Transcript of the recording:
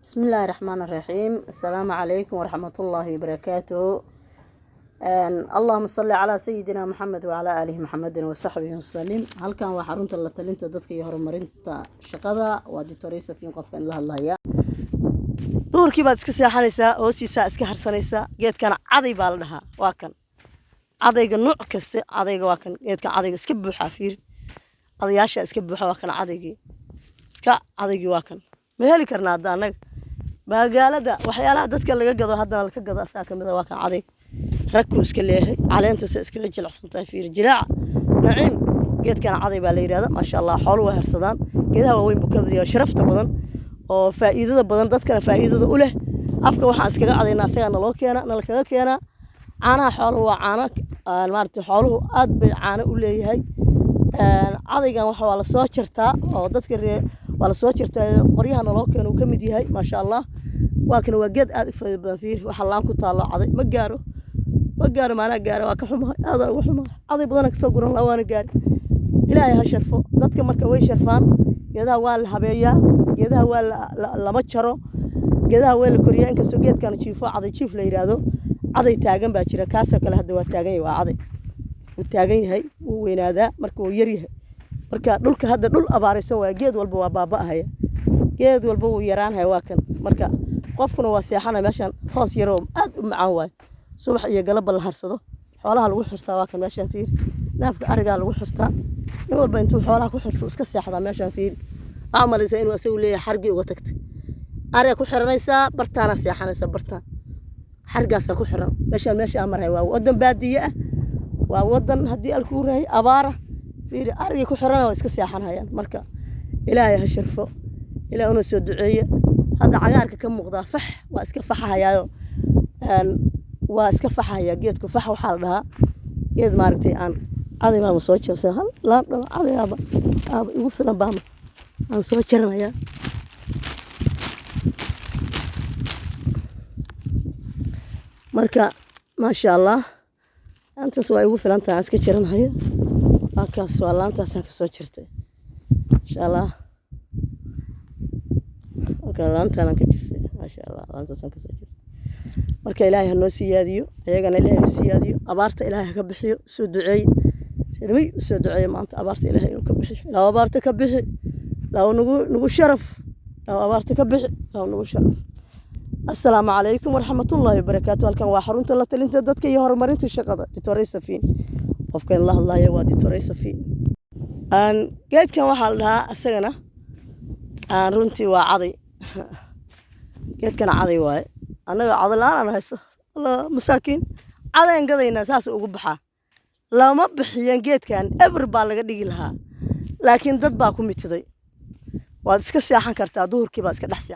بسم الله الرحمن الرحيم. السلام عليكم ورحمة الله وبركاته. اللهم صل على سيدنا محمد وعلى آله محمد وصحبه وسلم. هل كان وحرونت الله تلنت ضدك يهرمرنت شقدا ودكتوريسا في قف كان الله يا دوركي بعد اسك سياحانيسا او سيسا اسك هرسانيسا geed kan caday baa la dhahaa waa kan cadayga nooc kasta cadayga waa kan geedka cadayga iska buuxa fiir cadayaasha iska buuxa waa kan cadaygi iska cadaygi waa kan ma heli karnaa anaga magaalada waxyaalaha dadka laga gado haddana la ka gado asaa kamid ah waa kan caday ragku iska leeyahay caleenta iska jilacsantahay fiir jilaac naciim geedkan caday baa la yiraahdaa ma sha Allah xoolo waa harsadaan geedaha waaweyn buu ka badiyaa sharafta badan oo faa'iidada badan dadkana faa'iidada u leh afka waxa iskaga cadaynaa asagana loo keenaa nala kaga keenaa caanaha xooluhu waa caano maartay xooluhu aad bay caano u leeyahay cadaygan waxa waa la soo jartaa oo dadka waa la soo jartaa qoryahana loo keeno ka mid yahay ma sha Allah waa kana waa geed aad u faa'iido badan fiir waxa laan ku taalo caday ma gaaro maana gaaro waa ka xumahay aad ugu xumahay caday badan ka soo guran la waana gaar ilaahay ha sharfo dadka marka way sharfaan geedaha waa la habeeyaa geedaha waa lama jaro geedaha waa la koriyaa in kasto geedkan jiifo caday jiif la yiraahdo caday taagan baa jira kaas kale hadda waa taagan yahay waa caday uu taagan yahay uu weynaadaa marka uu yar yahay marka dhulka hadda dhul abaaraysan waa geed walba waa baaba'aya geed walba uu yaraanahay waa kan marka qofkuna waa seexana meeshan hoos yar oo aad u macaan waay subax iyo galab la harsado xoolaha lagu xirtaa waa kan meeshan fiir naafka ariga lagu xirtaa in walba intuu xoolaha ku xirto iska seexda meeshan fiir عمليسا إنه أسوي لي حرقي وقتكت أريك وحرنيسا برتانا سياحانيسا برتان حرقاسا كحرن ماشي أمرها وودن بادية وودن هدي الكورة أبارة في أريك وحرنا واسك سياحانها يعني مركا إلهي هالشرفو إلى أنو سودعية هذا عقارك كم مغضى فح واسك فحها يا واسك فحها يا جيتكو فح وحالها جيد ماركتي أنا عادي ما مصوتش سهل لا عادي أبا يوفي لنا aan soo jaranayaa marka ma sha Allah antaas waa ugu filan tahay iska jaranayo halkaas waa laantaas aan ka soo jirtay insha Allah laantaan aan ka jirtay ma sha Allah laantaas aan ka soo jirtay marka Ilaahay ha noo siyaadiyo ayagana Ilaahay ha siyaadiyo abaarta Ilaahay ka bixiyo soo duceey sidii soo duceey maanta abaarta Ilaahay inuu ka bixiyo la abaarta ka bixi لو نقول شرف لو أبارتك بح لو نقول شرف. السلام عليكم ورحمة الله وبركاته. هل كان واحرون تلا تلين تدتك يهرب مرنت الشقة دكتوري سفين وفكان الله يا دكتوري سفين أن جيت كان واحد لها السجنة أن رنتي وعضي جيت كان عضي واي أنا عضلان أنا هسه الله مساكين عضي انقضي الناس وقبحة لا ما بحيان جيت كان أبر بالغ دقيلها لكن ضد باكم يتضي waad iska seexan kartaa duhurkii baad iska dhaxsi